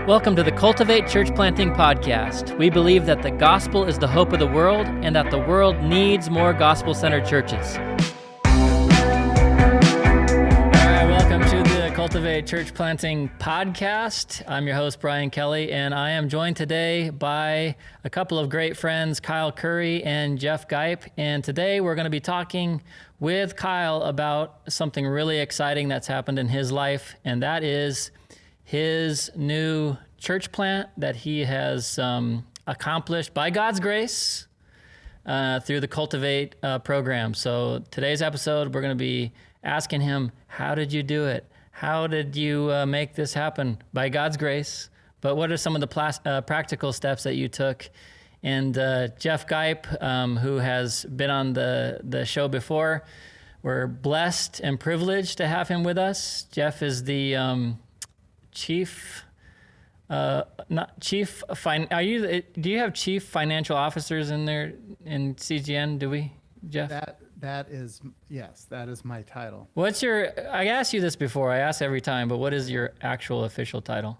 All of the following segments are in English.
Welcome to the Cultivate Church Planting Podcast. We believe that the gospel is the hope of the world and that the world needs more gospel-centered churches. All right, welcome to the Cultivate Church Planting Podcast. I'm your host, Brian Kelly, and I am joined today by a couple of great friends, Kyle Curry and Jeff Gipe. And today we're going to be talking with Kyle about something really exciting that's happened in his life, and that is his new church plant that he has accomplished by God's grace through the Cultivate program. So today's episode, we're going to be asking him, how did you do it? How did you make this happen by God's grace? But what are some of the practical steps that you took? And Jeff Gipe, who has been on the show before, we're blessed and privileged to have him with us. Jeff is the do you have chief financial officers in there in CGN? Do we, Jeff? That is my title. I asked you this before, I ask every time, but what is your actual official title?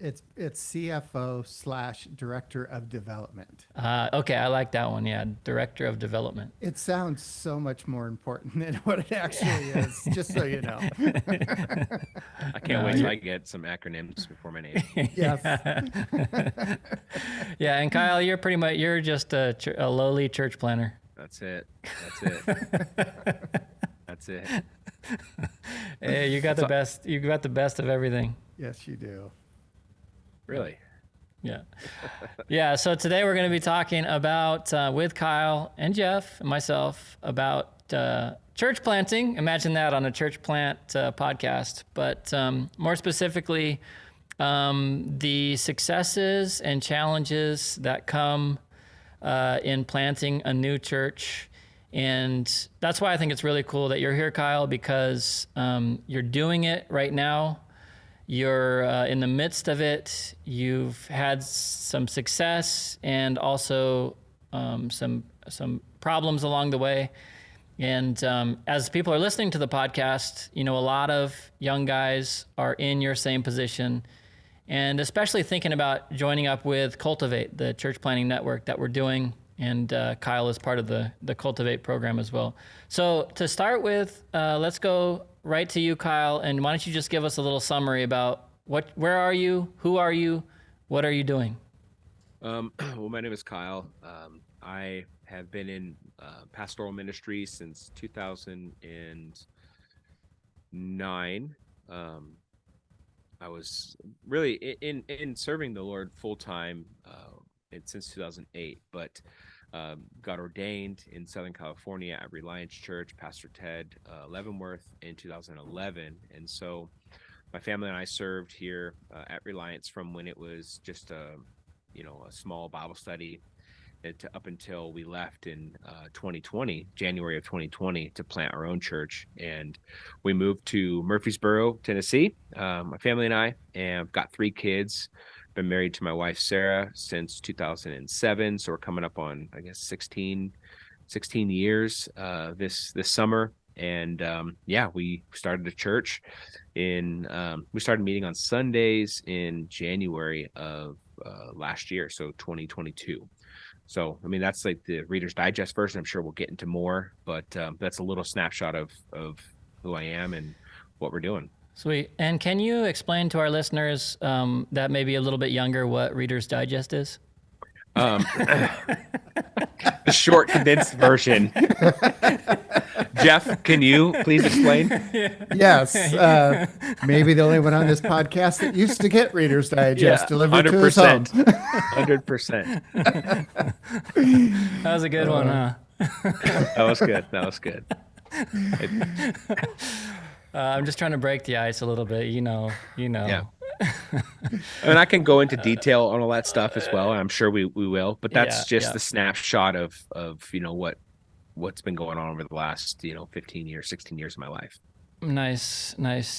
It's CFO / Director of Development. Okay, I like that one. Yeah, Director of Development. It sounds so much more important than what it actually is, just so you know. I can't wait till I get some acronyms before my name. Yes. Yeah, and Kyle, you're just a lowly church planner. That's it. That's it. Hey, you got the best. You got the best of everything. Yes, you do. Really? Yeah. Yeah. So today we're going to be talking about, with Kyle and Jeff and myself, about church planting. Imagine that on a church plant podcast. But more specifically, the successes and challenges that come in planting a new church. And that's why I think it's really cool that you're here, Kyle, because you're doing it right now. You're in the midst of it. You've had some success and also some problems along the way. And as people are listening to the podcast, you know, a lot of young guys are in your same position, and especially thinking about joining up with Cultivate, the church planting network that we're doing. And Kyle is part of the Cultivate program as well. So to start with, let's go right to you, Kyle. And why don't you just give us a little summary about where are you, who are you, what are you doing? Well, my name is Kyle. I have been in pastoral ministry since 2009. I was really in serving the Lord full time since 2008, but got ordained in Southern California at Reliance Church, Pastor Ted Leavenworth in 2011. And so my family and I served here at Reliance from when it was just a small Bible study up until we left in January of 2020, to plant our own church. And we moved to Murfreesboro, Tennessee, my family and I, and I've got 3 kids. Been married to my wife, Sarah, since 2007. So we're coming up on, I guess, 16 years this summer. And we started a church we started meeting on Sundays in January of last year, so 2022. So, I mean, that's like the Reader's Digest version. I'm sure we'll get into more, but that's a little snapshot of who I am and what we're doing. Sweet. And can you explain to our listeners that may be a little bit younger what Reader's Digest is? The short, condensed version. Jeff, can you please explain? Yes. Maybe the only one on this podcast that used to get Reader's Digest delivered to his home. 100%. That was a good one, huh? That was good. I'm just trying to break the ice a little bit, you know. Yeah. And I can go into detail on all that stuff as well. I'm sure we will, but that's the snapshot of what's been going on over the last 15 years, 16 years of my life. Nice.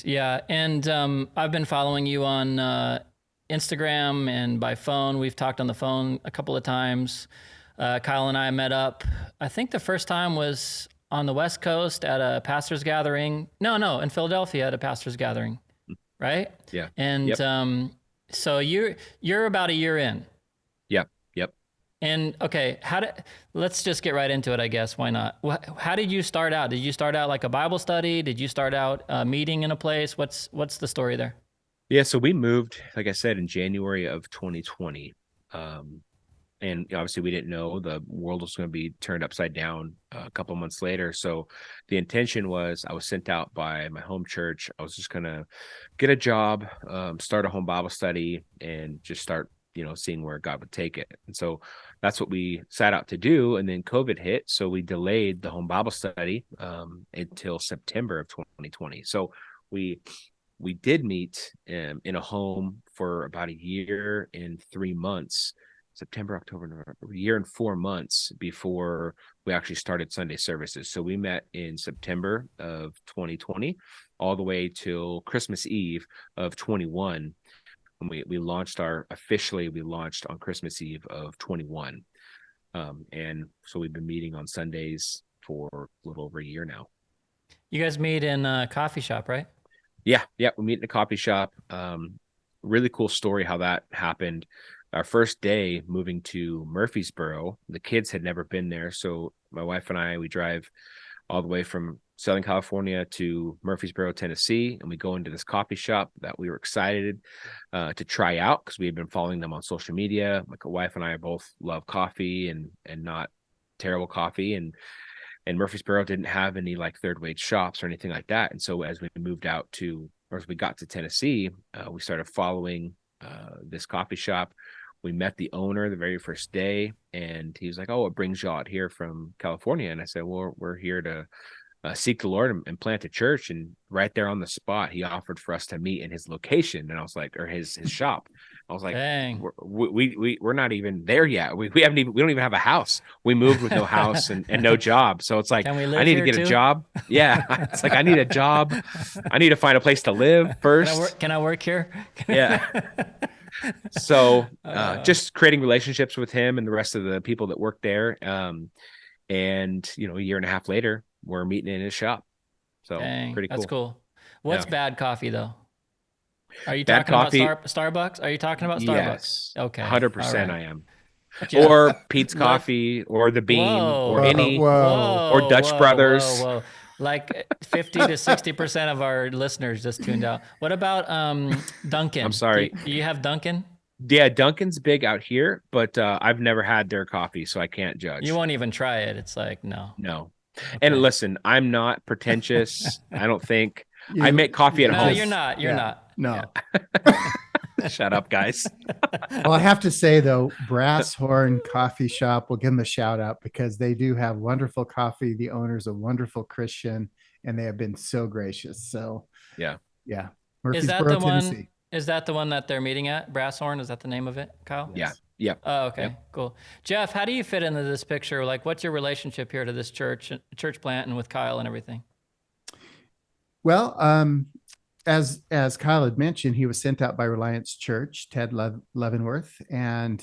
Yeah. And I've been following you on Instagram and by phone. We've talked on the phone a couple of times. Kyle and I met up. I think the first time was on the West Coast at a pastor's gathering. No, in Philadelphia at a pastor's gathering, right? Yeah. And So you're about a year in. Yep. Yep. And okay, let's just get right into it, I guess. Why not? How did you start out? Did you start out like a Bible study? Did you start out meeting in a place? What's the story there? Yeah. So we moved, like I said, in January of 2020. And obviously we didn't know the world was going to be turned upside down a couple of months later. So the intention was I was sent out by my home church. I was just going to get a job, start a home Bible study, and just start, seeing where God would take it. And so that's what we set out to do. And then COVID hit. So we delayed the home Bible study until September of 2020. So we did meet in a home for about a year and 3 months. September, October, November, a year and 4 months before we actually started Sunday services. So we met in September of 2020 all the way till Christmas Eve of 21. When we launched on Christmas Eve of 21. And so we've been meeting on Sundays for a little over a year now. You guys meet in a coffee shop, right? Yeah. We meet in a coffee shop. Really cool story how that happened. Our first day moving to Murfreesboro, the kids had never been there. So my wife and I, we drive all the way from Southern California to Murfreesboro, Tennessee. And we go into this coffee shop that we were excited to try out because we had been following them on social media. My wife and I both love coffee and not terrible coffee. And Murfreesboro didn't have any like third wave shops or anything like that. And so as we got to Tennessee, we started following this coffee shop. We met the owner the very first day, and he was like, "Oh, what brings you out here from California?" And I said, "Well, we're here to seek the Lord and plant a church." And right there on the spot, he offered for us to meet in his location, and I was like, or his shop. I was like, Dang. we're not even there yet. We don't even have a house. We moved with no house and no job. So it's like, Can we live I need to here get too? a job. Yeah, it's like I need a job. I need to find a place to live first. Can I work here? Yeah. So just creating relationships with him and the rest of the people that work there. And, a year and a half later, we're meeting in his shop. So Dang, pretty cool. That's cool. What's bad coffee though? Are you bad talking coffee, about Starbucks? Are you talking about Starbucks? Yes. Okay. 100% right. I am. Jeff, Or Pete's Coffee or The Bean or or Dutch Brothers. Whoa. Like 50 to 60% of our listeners just tuned out. What about Dunkin'? I'm sorry. Do you have Dunkin'? Yeah, Dunkin's big out here, but I've never had their coffee, so I can't judge. You won't even try it. It's like, no. Okay. And listen, I'm not pretentious. I don't think I make coffee at home. No, you're not. You're not. No. Shut up, guys. Well, I have to say though, Brass Horn Coffee Shop, we'll give them a shout out because they do have wonderful coffee. The owner's a wonderful Christian, and they have been so gracious. So yeah. Murfreesboro, Tennessee. Is that the one that they're meeting at? Brass Horn? Is that the name of it, Kyle? Yeah. Yep. Oh, okay. Yep. Cool. Jeff, how do you fit into this picture? Like, what's your relationship here to this church plant and with Kyle and everything? Well, as Kyle had mentioned, he was sent out by Reliance Church, Ted Leavenworth, and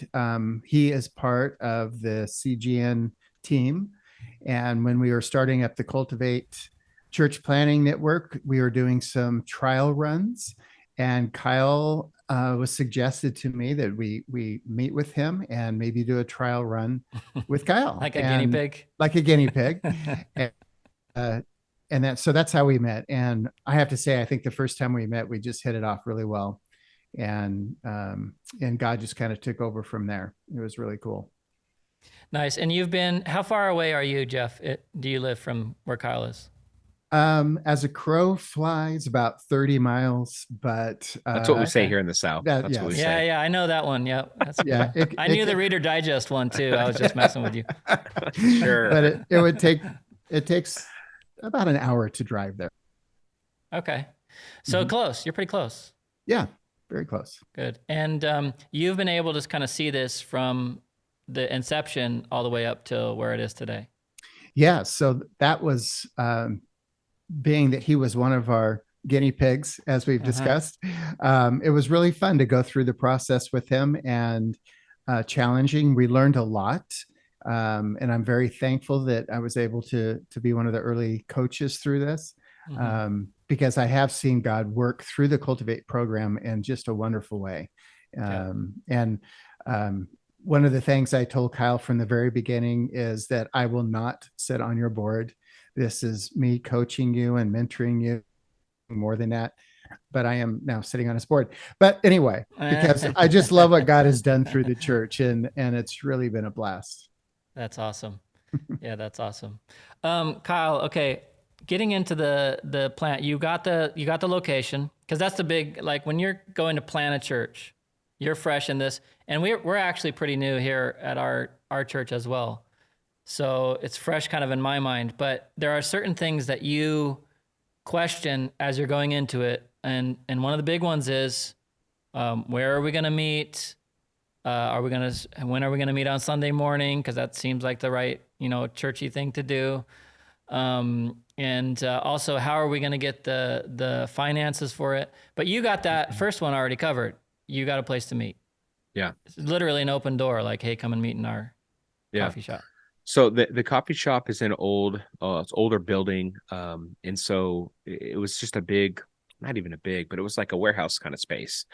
he is part of the CGN team. And when we were starting up the Cultivate Church Planning Network, we were doing some trial runs, and Kyle was suggested to me that we meet with him and maybe do a trial run with Kyle. Like a guinea pig? Like a guinea pig. So that's how we met. And I have to say, I think the first time we met, we just hit it off really well. And God just kind of took over from there. It was really cool. Nice. And how far away are you, Jeff? Do you live from where Kyle is? As a crow flies, about 30 miles, but that's what we say here in the South. That's what we say. Yeah, I know that one. Yep. Yeah. I knew the Reader Digest one too. I was just messing with you. Sure. But it takes about an hour to drive there. Okay. So close. You're pretty close. Yeah, very close. Good. And you've been able to kind of see this from the inception all the way up to where it is today. Yeah. So that was being that he was one of our guinea pigs, as we've discussed. It was really fun to go through the process with him and challenging. We learned a lot. And I'm very thankful that I was able to be one of the early coaches through this, because I have seen God work through the Cultivate program in just a wonderful way. And one of the things I told Kyle from the very beginning is that I will not sit on your board. This is me coaching you and mentoring you, more than that. But I am now sitting on his board. But anyway, because I just love what God has done through the church, and it's really been a blast. That's awesome. Yeah, that's awesome. Kyle, okay, getting into the plant, you got the location, because that's the big, like when you're going to plant a church, you're fresh in this, and we're actually pretty new here at our church as well. So it's fresh kind of in my mind, but there are certain things that you question as you're going into it. And one of the big ones is, where are we going to meet? When are we going to meet on Sunday morning? Cause that seems like the right, churchy thing to do. And also how are we going to get the finances for it? But you got that first one already covered. You got a place to meet. Yeah. It's literally an open door. Like, hey, come and meet in our coffee shop. So the coffee shop is in it's older building. And so it was just not even a big, but it was like a warehouse kind of space.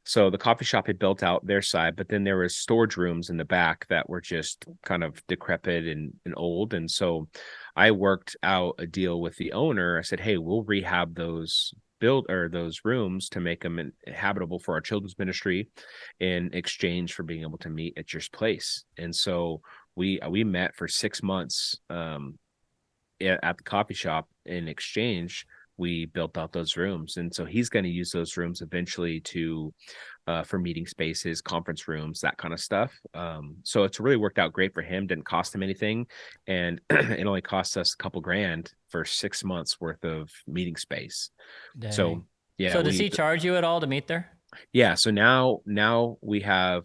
So the coffee shop had built out their side, but then there was storage rooms in the back that were just kind of decrepit and old. And so I worked out a deal with the owner. I said, hey, we'll rehab those rooms to make them habitable for our children's ministry in exchange for being able to meet at your place. And so we met for 6 months at the coffee shop. In exchange, we built out those rooms, and so he's going to use those rooms eventually for meeting spaces, conference rooms, that kind of stuff. So it's really worked out great for him. Didn't cost him anything, and it only cost us a couple grand for 6 months worth of meeting space. Dang. So yeah. So does he charge you at all to meet there? Yeah. So now we have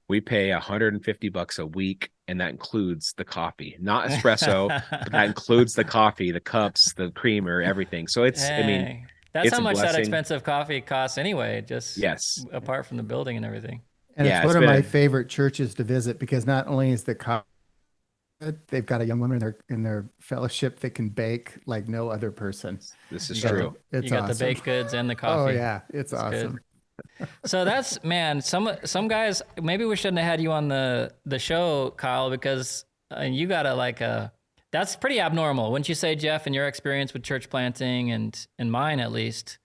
we pay $150 a week, and that includes the coffee, not espresso, but that includes the coffee, the cups, the creamer, everything. So it's, Dang. I mean, that's it's how much that blessing. expensive coffee costs anyway, just Yes. apart from the building and everything. And it's one of my favorite churches to visit, because not only is the coffee good, they've got a young woman in their fellowship that can bake like no other person. This is true. You got the baked goods and the coffee. Oh yeah, it's awesome. Good. So that's, man, some guys, maybe we shouldn't have had you on the show, Kyle, because you got that's pretty abnormal. Wouldn't you say, Jeff, in your experience with church planting and in mine at least,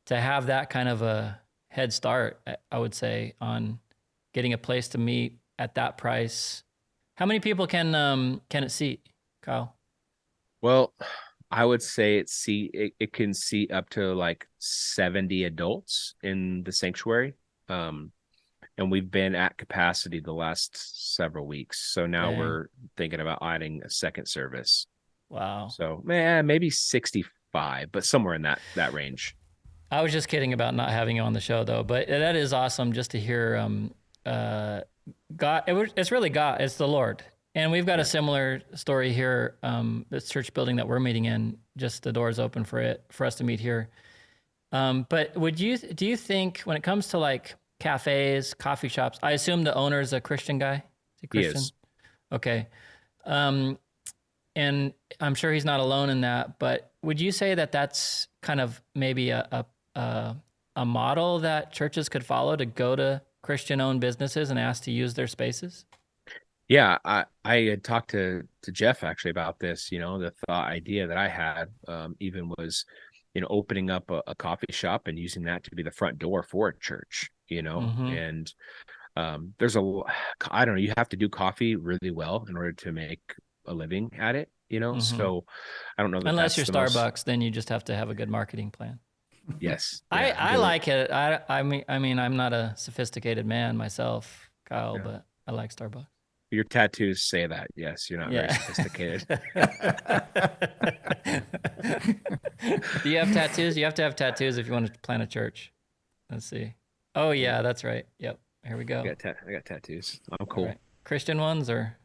to have that kind of a head start, I would say, on getting a place to meet at that price. How many people can it seat, Kyle? Well, I would say it can seat up to like 70 adults in the sanctuary. And we've been at capacity the last several weeks. So now we're thinking about adding a second service. Wow. So maybe 65, but somewhere in that range. I was just kidding about not having you on the show though, but that is awesome just to hear God. It's really God. It's the Lord. And we've got a similar story here. This church building that we're meeting in, just the doors open for us to meet here. But do you think when it comes to like cafes, coffee shops, I assume the owner is a Christian guy? Is he Christian? He is. Okay. And I'm sure he's not alone in that, but would you say that that's kind of maybe a model that churches could follow, to go to Christian-owned businesses and ask to use their spaces? Yeah, I had talked to Jeff actually about this. The idea that I had even was, opening up a coffee shop and using that to be the front door for a church. And there's I don't know, you have to do coffee really well in order to make a living at it. So I don't know. Unless you're Starbucks, then you just have to have a good marketing plan. Yes, I like it. I mean, I'm not a sophisticated man myself, Kyle, but I like Starbucks. Your tattoos say that. Yes, you're not very sophisticated. Do you have tattoos? You have to have tattoos if you want to plant a church. Let's see. Oh yeah, that's right. Yep. Here we go. I got tattoos. I'm cool. Right. Christian ones or?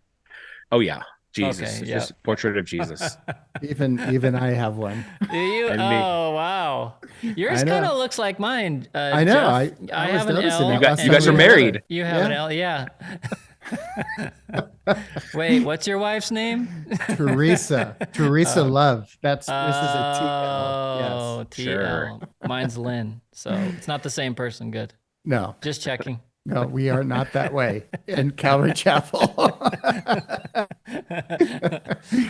Oh yeah, Jesus. Okay, Just portrait of Jesus. Even I have one. Do you? And me. Oh wow, yours kind of looks like mine. I know. Jeff. I have was an noticing L. You guys are married. You have an L, yeah. Wait, what's your wife's name? Teresa Love. This is a TL. Oh, Yes. TL. Sure. Mine's Lynn, so it's not the same person. Good. No, Just checking. no, we are not that way in Calvary Chapel.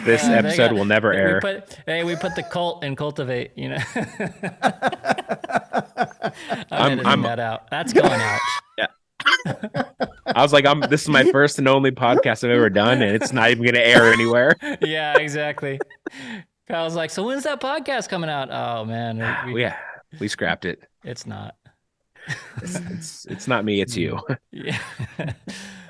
This They episode will never air. we put the cult in Cultivate, you know. I'm I'm editing that out. That's going out. yeah. I was like, this is my first and only podcast I've ever done, and it's not even gonna air anywhere. Yeah, exactly. Kyle's like, so when's that podcast coming out? Oh man, we scrapped it. It's not. It's not me, it's you. Yeah.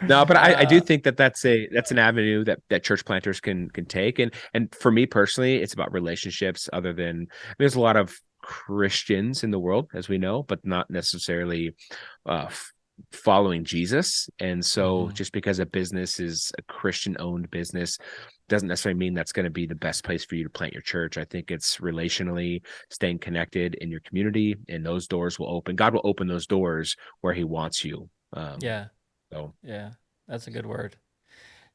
No, but I do think that's an avenue that church planters can take, and for me personally, it's about relationships. Other than there's a lot of Christians in the world, as we know, but not necessarily following Jesus. And so, just because a business is a Christian-owned business doesn't necessarily mean that's going to be the best place for you to plant your church. I think it's relationally staying connected in your community, and those doors will open. God will open those doors where He wants you. Yeah. So yeah, that's a good word.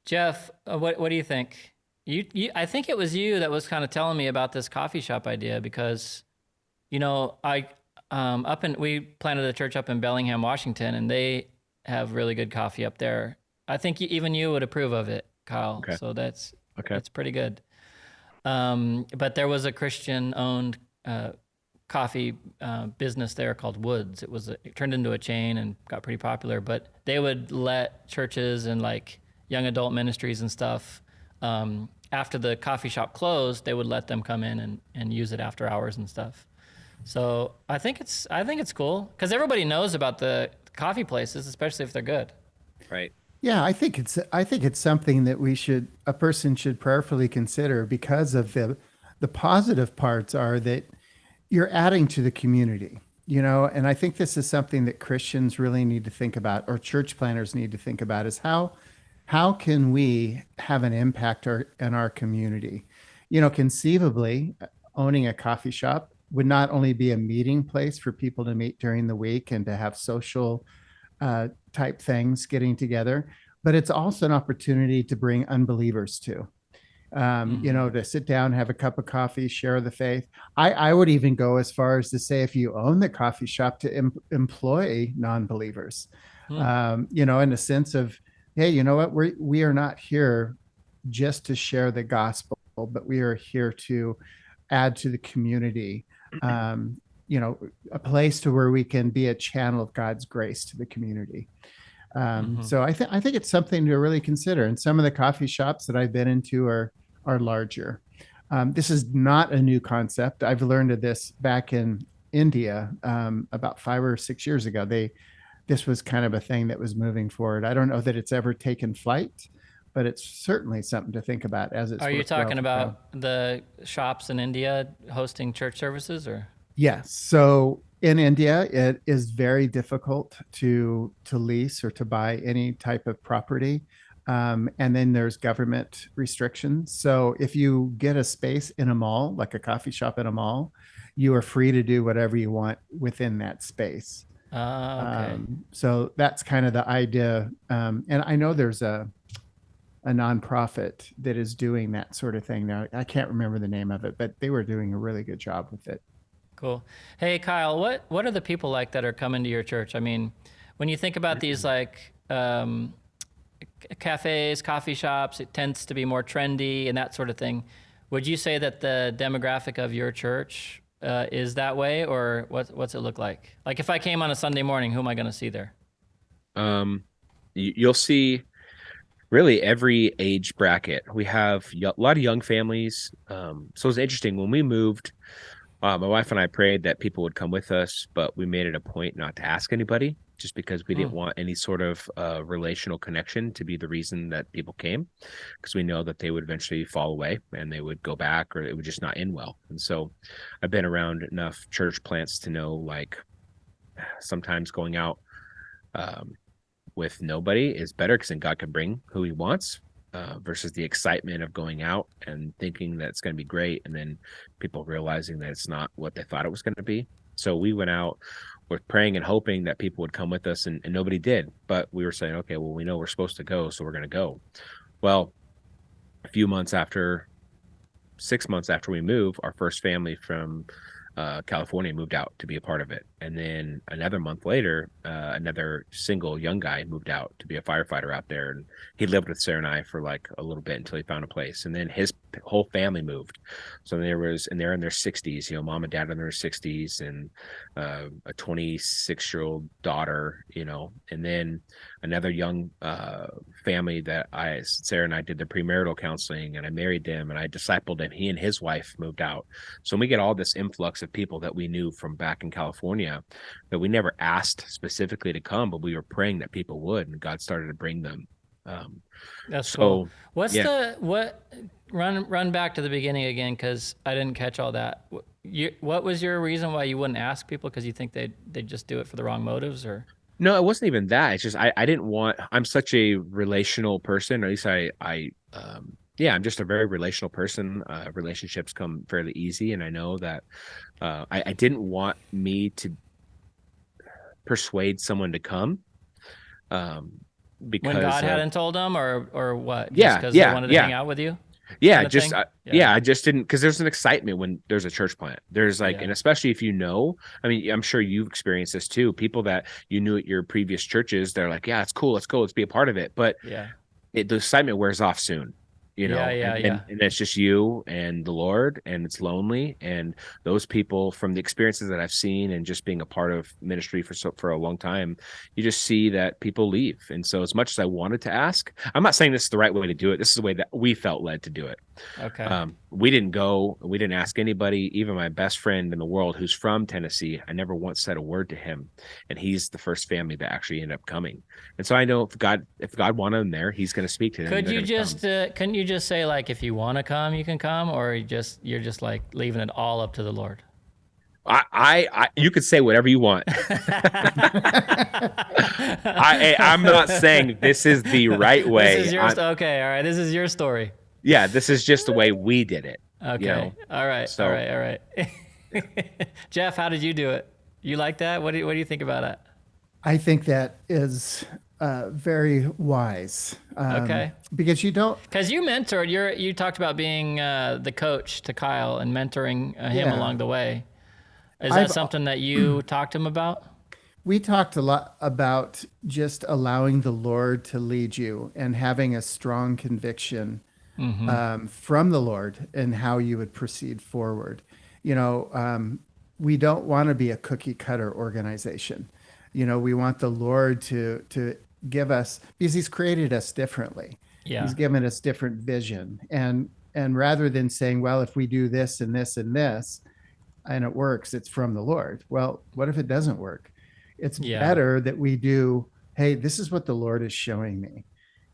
Jeff, what do you think? I think it was you that was kind of telling me about this coffee shop idea, because, you know, we planted a church up in Bellingham, Washington, and they have really good coffee up there. I think even you would approve of it, Kyle. Okay. So that's okay. pretty good. But there was a Christian-owned coffee business there called Woods. It turned into a chain and got pretty popular, but they would let churches and like young adult ministries and stuff, after the coffee shop closed, they would let them come in and use it after hours and stuff. So I think it's cool, because everybody knows about the coffee places, especially if they're good. Right. Yeah, I think it's something that a person should prayerfully consider, because of the positive parts are that you're adding to the community, you know, and I think this is something that Christians really need to think about, or church planners need to think about, is how can we have an impact in our community? You know, conceivably, owning a coffee shop would not only be a meeting place for people to meet during the week and to have social type things getting together, but it's also an opportunity to bring unbelievers to. You know, to sit down, have a cup of coffee, share the faith. I would even go as far as to say, if you own the coffee shop, to employ non-believers, you know, in the sense of, hey, you know what, we are not here just to share the gospel, but we are here to add to the community, you know, a place to where we can be a channel of God's grace to the community. So I think it's something to really consider. And some of the coffee shops that I've been into are larger. This is not a new concept. I've learned of this back in India about 5 or 6 years ago. This was kind of a thing that was moving forward. I don't know that it's ever taken flight, but it's certainly something to think about as it's. Are you talking about the shops in India hosting church services, or? Yes. So in India, it is very difficult to lease or to buy any type of property. And then there's government restrictions. So if you get a space in a mall, like a coffee shop in a mall, you are free to do whatever you want within that space. Okay. So that's kind of the idea. And I know there's a nonprofit that is doing that sort of thing now. I can't remember the name of it, but they were doing a really good job with it. Cool. Hey, Kyle, what are the people like that are coming to your church? I mean, when you think about these like cafes, coffee shops, it tends to be more trendy and that sort of thing. Would you say that the demographic of your church is that way, or what's it look like? Like if I came on a Sunday morning, who am I going to see there? You'll see really every age bracket. We have a lot of young families. So it's interesting when we moved. My wife and I prayed that people would come with us, but we made it a point not to ask anybody, just because we didn't want any sort of relational connection to be the reason that people came, because we know that they would eventually fall away and they would go back, or it would just not end well. And so I've been around enough church plants to know, like, sometimes going out with nobody is better, because then God can bring who He wants. Versus the excitement of going out and thinking that it's going to be great, and then people realizing that it's not what they thought it was going to be. So we went out with praying and hoping that people would come with us, and nobody did. But we were saying, okay, well, we know we're supposed to go, so we're going to go. Well, a few months after, 6 months after we moved, our first family from California moved out to be a part of it. And then another month later, another single young guy moved out to be a firefighter out there. And he lived with Sarah and I for like a little bit until he found a place. And then his whole family moved. So and they're in their 60s, mom and dad in their 60s, and a 26-year-old daughter, and then another young family that Sarah and I did the premarital counseling, and I married them and I discipled him. He and his wife moved out. So we get all this influx of people that we knew from back in California that we never asked specifically to come, but we were praying that people would, and God started to bring them. That's cool. Run back to the beginning again, because I didn't catch all that. What was your reason why you wouldn't ask people? Because you think they just do it for the wrong motives, or? No, it wasn't even that. It's just I didn't want. I'm such a relational person, or at least I'm just a very relational person. Relationships come fairly easy, and I know that I didn't want me to persuade someone to come. Because when God hadn't told them, or what? Yeah, because they wanted to hang out with you. Yeah, I just didn't, because there's an excitement when there's a church plant. There's and especially if I mean, I'm sure you've experienced this too. People that you knew at your previous churches, they're like, yeah, it's cool, let's go, let's be a part of it. But the excitement wears off soon. And it's just you and the Lord, and it's lonely. And those people, from the experiences that I've seen and just being a part of ministry for a long time, you just see that people leave. And so as much as I wanted to ask, I'm not saying this is the right way to do it. This is the way that we felt led to do it. Okay. We didn't ask anybody, even my best friend in the world who's from Tennessee. I never once said a word to him. And he's the first family that actually ended up coming. And so I know if God wanted them there, he's going to speak to them. Couldn't you just say, like, if you want to come, you can come, or you're just like leaving it all up to the Lord? You could say whatever you want. I'm not saying this is the right way. This is yours. Okay. All right. This is your story. Yeah. This is just the way we did it. Okay. All right. All right. Jeff, how did you do it? You like that? What do you think about it? I think that is very wise. Okay. Because you mentored. You talked about being the coach to Kyle and mentoring him along the way. Is that something that you talked to him about? We talked a lot about just allowing the Lord to lead you and having a strong conviction from the Lord and how you would proceed forward. We don't want to be a cookie cutter organization. We want the Lord to give us, because he's created us differently. Yeah. He's given us different vision. And rather than saying, well, if we do this and this and this, and it works, it's from the Lord. Well, what if it doesn't work? It's better that we do, hey, this is what the Lord is showing me.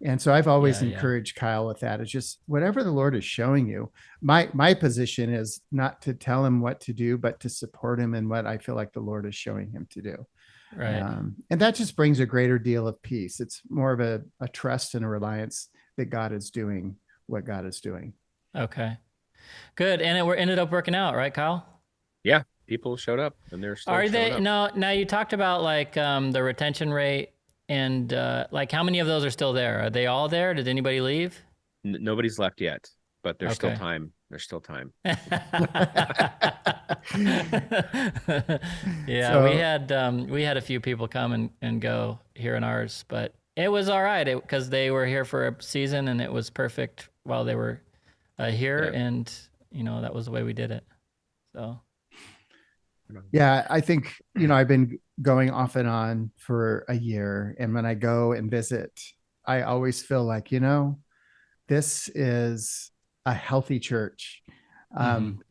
And so I've always encouraged Kyle with that. It's just whatever the Lord is showing you. My position is not to tell him what to do, but to support him in what I feel like the Lord is showing him to do. Right. And that just brings a greater deal of peace. It's more of a trust and a reliance that God is doing what God is doing. Okay, good. And it ended up working out, right, Kyle? Yeah, people showed up, and they're still showing up. Now you talked about like the retention rate, and like how many of those are still there? Are they all there? Did anybody leave? Nobody's left yet, but there's still time. There's still time. Yeah, so, we had a few people come and go here in ours, but it was all right because they were here for a season, and it was perfect while they were here, and that was the way we did it. So. Yeah, I think, I've been going off and on for a year. And when I go and visit, I always feel like, this is a healthy church.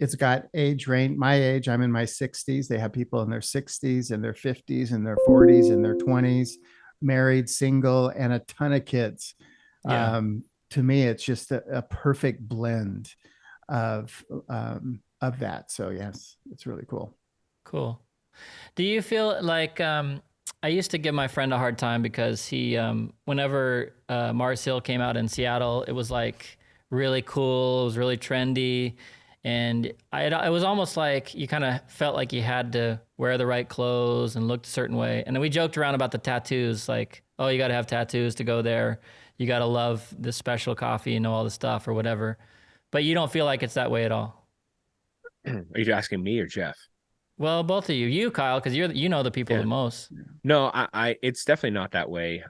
It's got age range, my age, I'm in my 60s. They have people in their 60s and their 50s and their 40s and their 20s, married, single, and a ton of kids. Yeah. To me, it's just a perfect blend of that. So yes, it's really cool. Cool. Do you feel like I used to give my friend a hard time because he, whenever Mars Hill came out in Seattle, it was like really cool. It was really trendy. And it was almost like you kind of felt like you had to wear the right clothes and look a certain way. And then we joked around about the tattoos, like, oh, you got to have tattoos to go there. You got to love this special coffee and know all the stuff or whatever. But you don't feel like it's that way at all. Are you asking me or Jeff? Well, both of you, Kyle, because you know the people Yeah. the most. No, it's definitely not that way.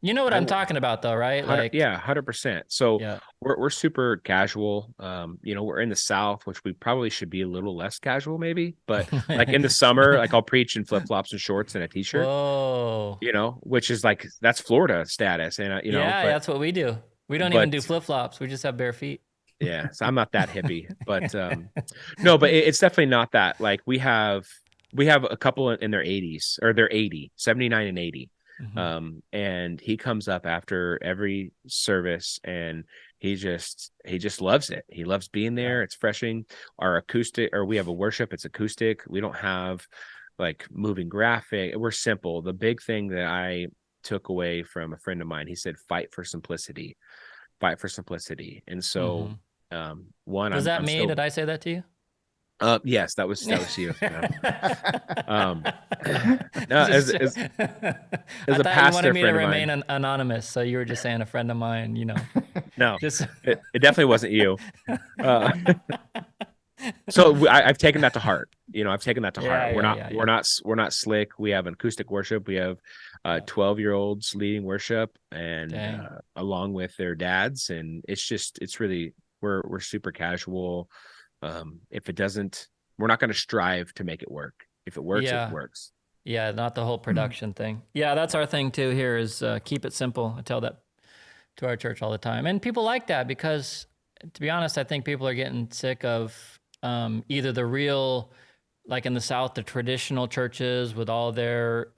You know what I I'm talking about, though, right? 100%. So yeah. we're super casual. We're in the South, which we probably should be a little less casual, maybe. But like in the summer, like I'll preach in flip flops and shorts and a t-shirt. Whoa. Which is like that's Florida status, and Yeah, that's what we do. We don't even but do flip flops. We just have bare feet. yeah, so I'm not that hippie, but no, but it's definitely not that. Like we have a couple in their 80s, or they're 80, 79 and 80. Mhm. And he comes up after every service, and he just loves it. He loves being there. It's freshing. Our acoustic, or we have a worship, it's acoustic. We don't have like moving graphic. We're simple. The big thing that I took away from a friend of mine, he said, fight for simplicity. And so Mhm. one, Was that I'm me? so Did I say that to you? yes, that was you. Um no, Just- as I a thought you wanted pastor me to friend of remain mine. anonymous, so you were just saying a friend of mine. No, Just it definitely wasn't you. uh so I've taken that to heart. I've taken that to yeah, heart. we're yeah, not yeah, we're yeah. not we're not slick. We have an acoustic worship. We have Yeah. 12-year-olds leading worship, and Dang. along with their dads, and it's really, we're super casual. If it doesn't, we're not going to strive to make it work. If it works, it Yeah. works. Yeah, not the whole production thing. Yeah, that's our thing too here is keep it simple. I tell that to our church all the time. And people like that because, to be honest, I think people are getting sick of either the real, like in the South, the traditional churches with all their,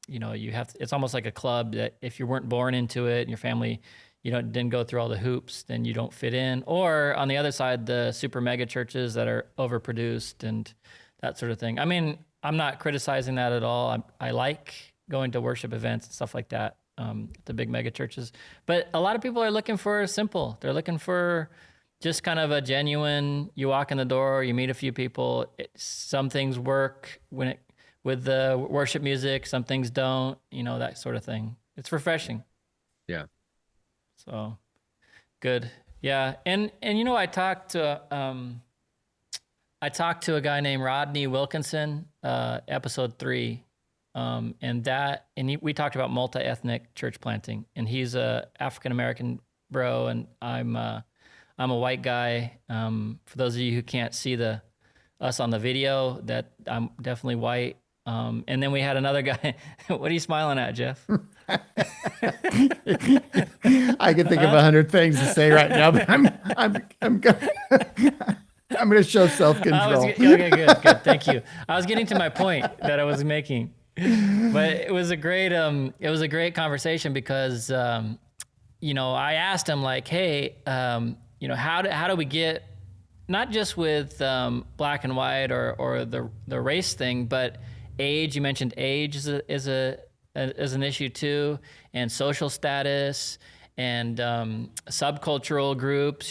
it's almost like a club that if you weren't born into it and your family, didn't go through all the hoops, then you don't fit in. Or on the other side, the super mega churches that are overproduced and that sort of thing. I mean, I'm not criticizing that at all. I like going to worship events and stuff like that, the big mega churches. But a lot of people are looking for simple. They're looking for just kind of a genuine, you walk in the door, you meet a few people. Some things work with the worship music, some things don't, that sort of thing. It's refreshing. Yeah. So good. Yeah. And I talked to a guy named Rodney Wilkinson, episode 3. We talked about multi-ethnic church planting, and he's a African-American bro, and I'm a white guy. For those of you who can't see us on the video, that I'm definitely white. And then we had another guy. What are you smiling at, Jeff? I can think of 100 things to say right now, but I'm going to show self-control. Okay, good. Thank you. I was getting to my point that I was making, but it was a great conversation because, I asked him like, hey, how do we get, not just with black and white or the race thing, but age. You mentioned age is an issue too, and social status, and subcultural groups.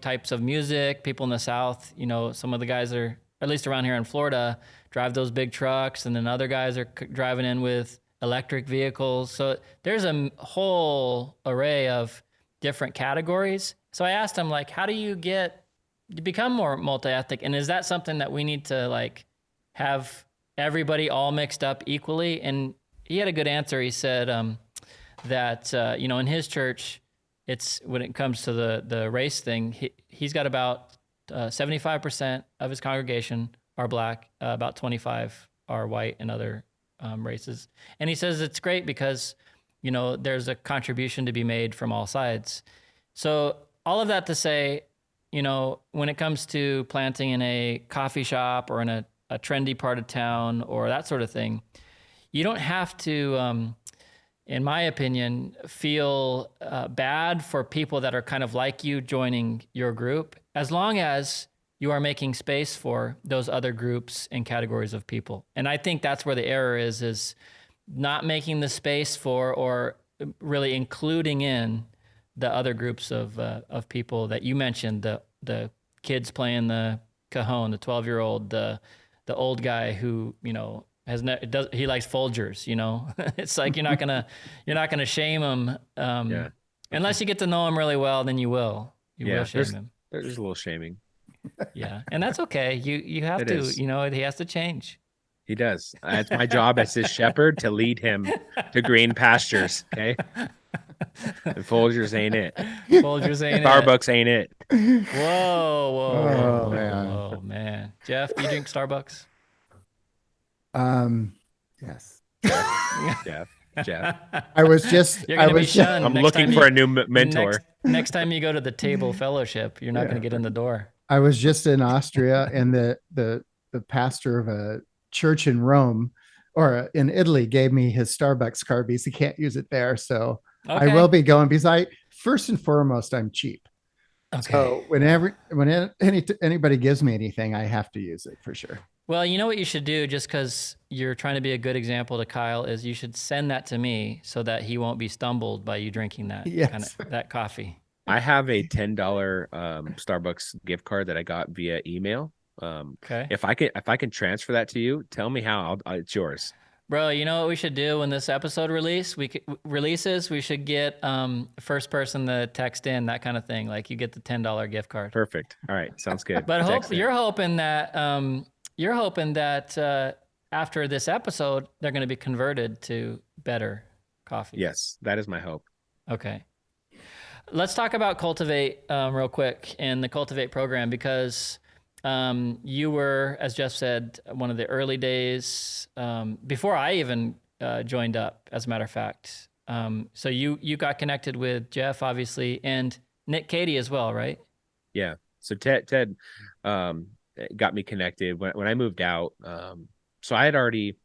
Types of music. People in the South. Some of the guys are, at least around here in Florida, drive those big trucks, and then other guys are driving in with electric vehicles. So there's a whole array of different categories. So I asked him, like, how do you become more multi-ethnic? And is that something that we need to like have everybody all mixed up equally? And he had a good answer. He said that, in his church, it's, when it comes to the race thing, he's got about 75% of his congregation are black, about 25 are white and other races. And he says it's great because, there's a contribution to be made from all sides. So all of that to say, when it comes to planting in a coffee shop or in a trendy part of town or that sort of thing, you don't have to, in my opinion, feel bad for people that are kind of like you joining your group, as long as you are making space for those other groups and categories of people. And I think that's where the error is not making the space for, or really including in the other groups of people that you mentioned, the kids playing the cajon, the 12-year-old, the old guy who, he likes Folgers, It's like you're not gonna shame him, Yeah. unless you get to know him really well. Then you will Yeah. shame him. There's a little shaming. Yeah, and that's okay. You have It to, is. he has to change. He does. It's my job as his shepherd to lead him to green pastures. Okay. And Folgers ain't it. Folgers ain't it. Starbucks ain't it. Whoa, man. whoa, man. Jeff, do you drink Starbucks? Yes. Jeff. I was just, You're I gonna be was shunned. I'm next looking time for you- a new mentor. Next time you go to the table fellowship, you're not Yeah. gonna get in the door. I was just in Austria, and the pastor of a church in Rome or in Italy gave me his Starbucks card because he can't use it there. So I Okay. will be going because first and foremost, I'm cheap. Okay. So when anybody gives me anything, I have to use it for sure. Well, you know what you should do, just because you're trying to be a good example to Kyle, is you should send that to me so that he won't be stumbled by you drinking that Yes. that coffee. I have a $10 Starbucks gift card that I got via email. Okay. If I can transfer that to you, tell me how. It's yours. Bro, you know what we should do when this episode releases? We should get first person to text in, that kind of thing. Like you get the $10 gift card. Perfect. All right, sounds good. But Text it. you're hoping that after this episode, they're going to be converted to better coffee. Yes, that is my hope. Okay. Let's talk about Cultivate real quick and the Cultivate program, because you were, as Jeff said, one of the early days before I even joined up, as a matter of fact. So you got connected with Jeff, obviously, and Nick Cady as well, right? Yeah. So Ted got me connected when I moved out. So I had already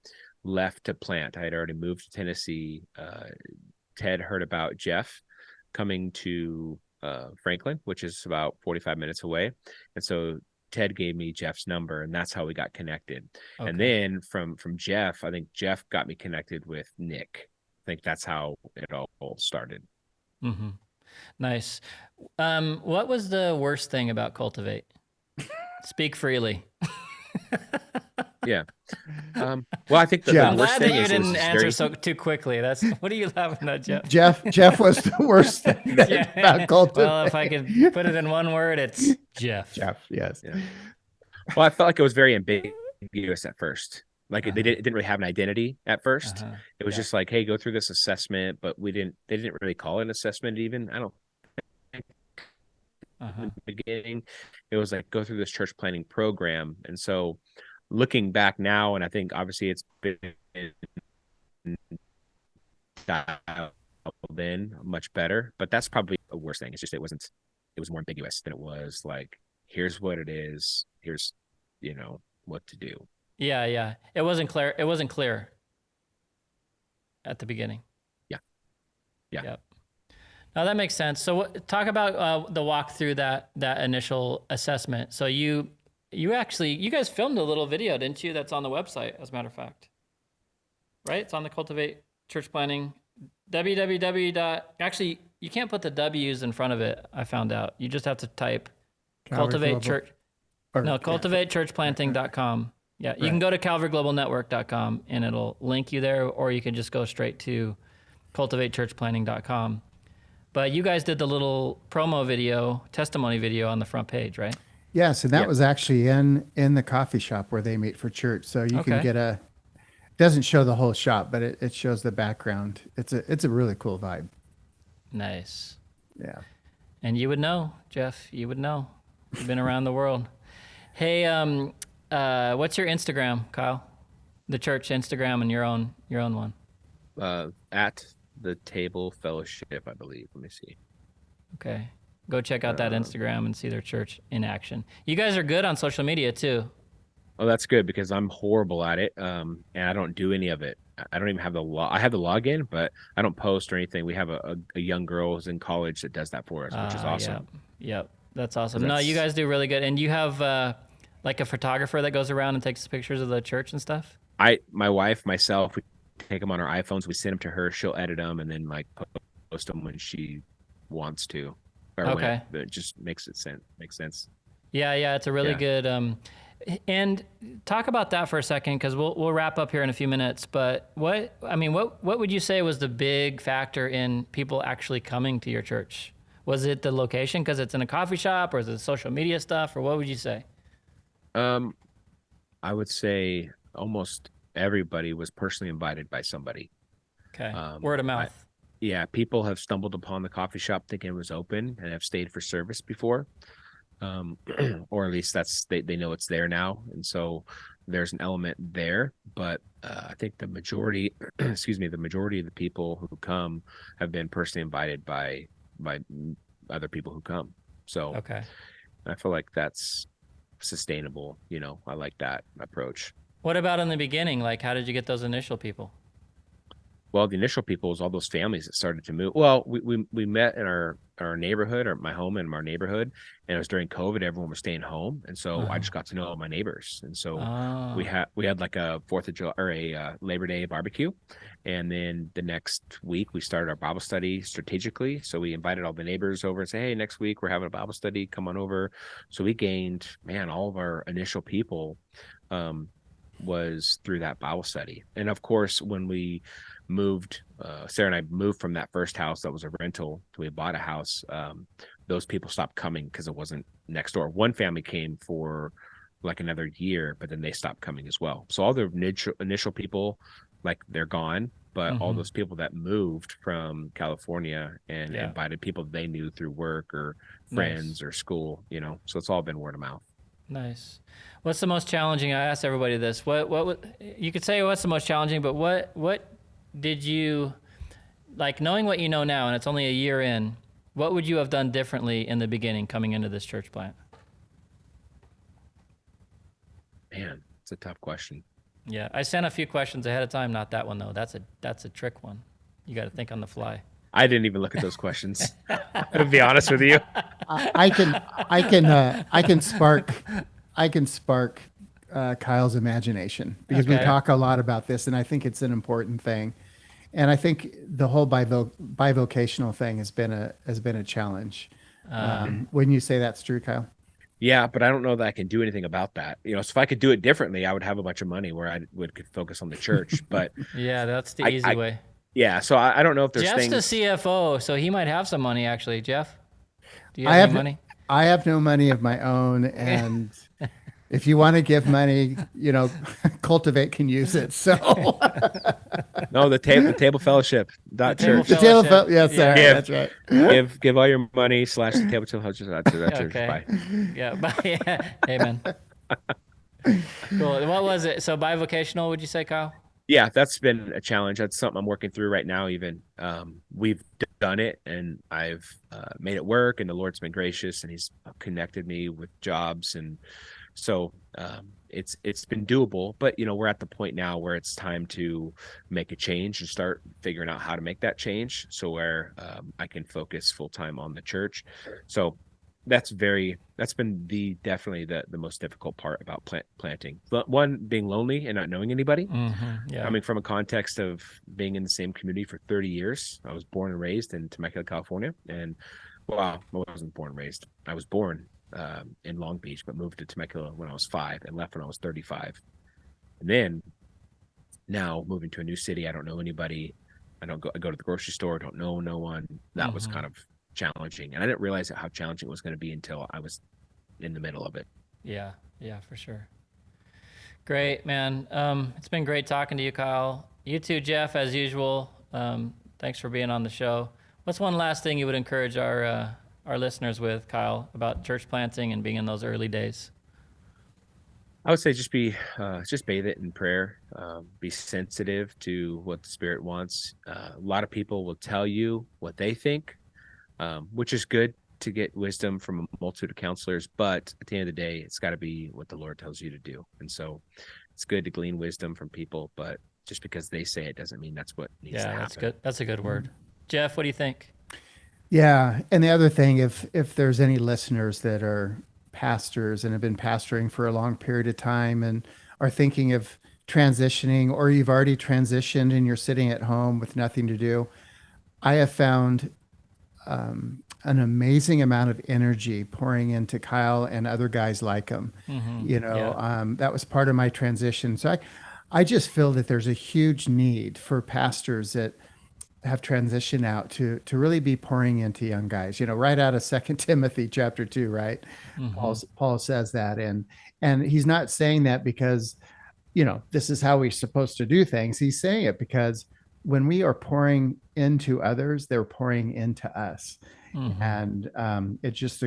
left to plant. I had already moved to Tennessee. Ted heard about Jeff coming to Franklin, which is about 45 minutes away. And so Ted gave me Jeff's number, and that's how we got connected. Okay. And then from Jeff, I think Jeff got me connected with Nick. I think that's how it all started. Mm-hmm. Nice. What was the worst thing about Cultivate? Speak freely. Yeah. Well, I think the I'm worst glad thing that you is didn't it's answer very, too quickly. What are you laughing at, Jeff? Jeff was the worst thing about Cultivate. Well, if I could put it in one word, it's Jeff. Jeff, yes. Yeah. Well, I felt like it was very ambiguous at first. Like it didn't really have an identity at first. It was just like, hey, go through this assessment, but they didn't really call it an assessment even. I don't think in the beginning. It was like, go through this church planning program. And so looking back now, and I think obviously it's been dialed in much better, but that's probably the worst thing. It's just it was more ambiguous than it was like, here's what it is, here's what to do. Yeah. It wasn't clear at the beginning. Yeah. Yep. Now that makes sense. So talk about the walk through that initial assessment. So you guys filmed a little video, didn't you? That's on the website, as a matter of fact. Right? It's on the Cultivate Church Planning. Actually, you can't put the W's in front of it, I found out. You just have to type Cultivate Church. CultivateChurchPlanting.com. Yeah, you can go to CalvaryGlobalNetwork.com and it'll link you there, or you can just go straight to CultivateChurchPlanting.com. But you guys did the little promo video, testimony video on the front page, right? Yes, and that was actually in the coffee shop where they meet for church. So you can get it doesn't show the whole shop, but it shows the background. It's a really cool vibe. Nice. Yeah. And you would know, Jeff, you would know. You've been around the world. Hey, what's your Instagram, Kyle? The church Instagram and your own one. At the Table Fellowship, I believe. Let me see. Okay. Go check out that Instagram and see their church in action. You guys are good on social media too. Oh, that's good because I'm horrible at it. And I don't do any of it. I don't even have I have the login, but I don't post or anything. We have a young girl who's in college that does that for us, which is awesome. Yep. That's awesome. No, you guys do really good. And you have like a photographer that goes around and takes pictures of the church and stuff? My wife, myself, we take them on our iPhones. We send them to her. She'll edit them and then like post them when she wants to. Or okay. When it just makes sense. Yeah. It's a really good. And talk about that for a second, because we'll wrap up here in a few minutes. But what would you say was the big factor in people actually coming to your church? Was it the location because it's in a coffee shop, or is it social media stuff, or what would you say? Um, I would say almost everybody was personally invited by somebody. Okay. Um, Word of I, mouth. yeah, people have stumbled upon the coffee shop thinking it was open and have stayed for service before. Um, or at least they know it's there now. And so there's an element there. But I think the majority, excuse me, the majority of the people who come have been personally invited by other people who come. So Okay. I feel like that's sustainable. I like that approach. What about in the beginning? Like, how did you get those initial people? Well, the initial people was all those families that started to move. Well, we met in our neighborhood, or my home in our neighborhood, and it was during COVID. Everyone was staying home, and so I just got to know all my neighbors. And so Oh, we had like a Fourth of July or a Labor Day barbecue, and then the next week we started our Bible study strategically. So we invited all the neighbors over and say, "Hey, next week we're having a Bible study. Come on over." So we gained, man, all of our initial people. Um, was through that Bible study. And of course, when we moved, Sarah and I moved from that first house that was a rental to we bought a house. Those people stopped coming because it wasn't next door. One family came for like another year, but then they stopped coming as well. So all the initial people, like they're gone, but all those people that moved from California and yeah. invited people they knew through work or Nice. friends or school, so it's all been word of mouth. Nice. What's the most challenging? I asked everybody this. You could say what's the most challenging, but what did you like knowing what you know now, and it's only a year in? What would you have done differently in the beginning coming into this church plant? Man, it's a tough question. Yeah, I sent a few questions ahead of time. Not that one though. That's a trick one. You got to think on the fly. I didn't even look at those questions. To be honest with you. I can spark Kyle's imagination because we Okay. talk a lot about this, and I think it's an important thing. And I think the whole bivocational thing has been a challenge. Wouldn't you say that's true, Kyle? Yeah, but I don't know that I can do anything about that. So if I could do it differently, I would have a bunch of money where could focus on the church. But Yeah, that's the I, easy I way. yeah, so I don't know if there's Jeff's the things. CFO, so he might have some money actually. Jeff, do you I have any have money? I have no money of my own, and if you want to give money, Cultivate can use it. So No, the table fellowship The dot table church. the tail, fellowship. yes, sir, Yeah. that's right. Give all your money / the table fellowship that church. Okay. Bye. Yeah. Yeah. Amen. Cool. What was it? So bivocational, would you say, Kyle? Yeah, that's been a challenge. That's something I'm working through right now. Even we've done it, and I've made it work, and the Lord's been gracious, and He's connected me with jobs, and so it's been doable. But we're at the point now where it's time to make a change and start figuring out how to make that change, so where I can focus full time on the church. So that's been definitely the most difficult part about planting. But one, being lonely and not knowing anybody. Yeah. Coming from a context of being in the same community for 30 years. I was born and raised in Temecula, California. And I wasn't born and raised. I was born in Long Beach, but moved to Temecula when I was 5 and left when I was 35. And then now moving to a new city, I don't know anybody. I go to the grocery store, don't know no one. That was kind of challenging. And I didn't realize how challenging it was going to be until I was in the middle of it. Yeah. Yeah, for sure. Great, man. It's been great talking to you, Kyle. You too, Jeff, as usual. Thanks for being on the show. What's one last thing you would encourage our listeners with, Kyle, about church planting and being in those early days? I would say just bathe it in prayer. Be sensitive to what the Spirit wants. A lot of people will tell you what they think, which is good to get wisdom from a multitude of counselors. But at the end of the day, it's got to be what the Lord tells you to do. And so it's good to glean wisdom from people, but just because they say it doesn't mean that's what needs to happen. That's good. That's a good word. Jeff, what do you think? Yeah, and the other thing, if there's any listeners that are pastors and have been pastoring for a long period of time and are thinking of transitioning, or you've already transitioned and you're sitting at home with nothing to do, I have found an amazing amount of energy pouring into Kyle and other guys like him. That was part of my transition. So I just feel that there's a huge need for pastors that have transitioned out to really be pouring into young guys. Right out of Second Timothy chapter 2, right? Paul says that, and he's not saying that because this is how we're supposed to do things. He's saying it because when we are pouring into others, they're pouring into us, and it's just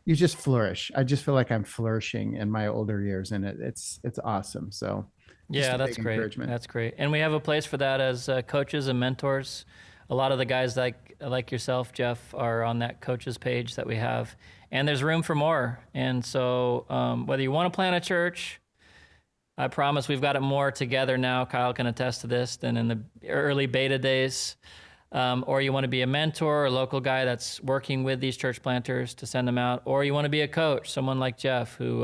you just flourish. I just feel like I'm flourishing in my older years, and it's awesome. So yeah, that's great. That's great. And we have a place for that as coaches and mentors. A lot of the guys like yourself, Jeff, are on that coaches page that we have, and there's room for more. And so whether you want to plant a church, I promise we've got it more together now. Kyle can attest to this than in the early beta days. Or you want to be a mentor, a local guy that's working with these church planters to send them out, or you want to be a coach, someone like Jeff who,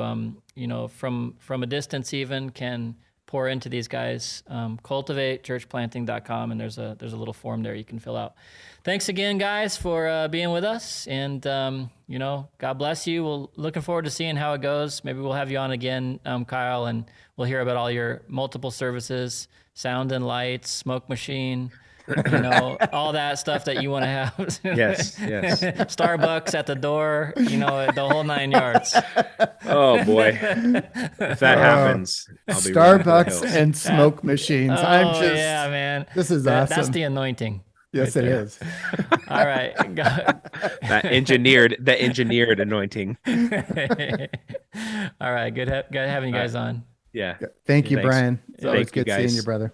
from a distance even can pour into these guys. Cultivate churchplanting.com, and there's a little form there you can fill out. Thanks again, guys, for being with us, and God bless you. We're looking forward to seeing how it goes. Maybe we'll have you on again, Kyle, and we'll hear about all your multiple services, sound and lights, smoke machine, all that stuff that you want to have. Yes. Starbucks at the door, the whole 9 yards. Oh boy. If that happens, I'll be Starbucks and smoke machines. Yeah, man. This is awesome. That's the anointing. Yes, it is. All right. That engineered anointing. All right. Good having you guys on. Yeah. Thank you, Thanks. Brian. It's always Thank you, good seeing guys. you, brother.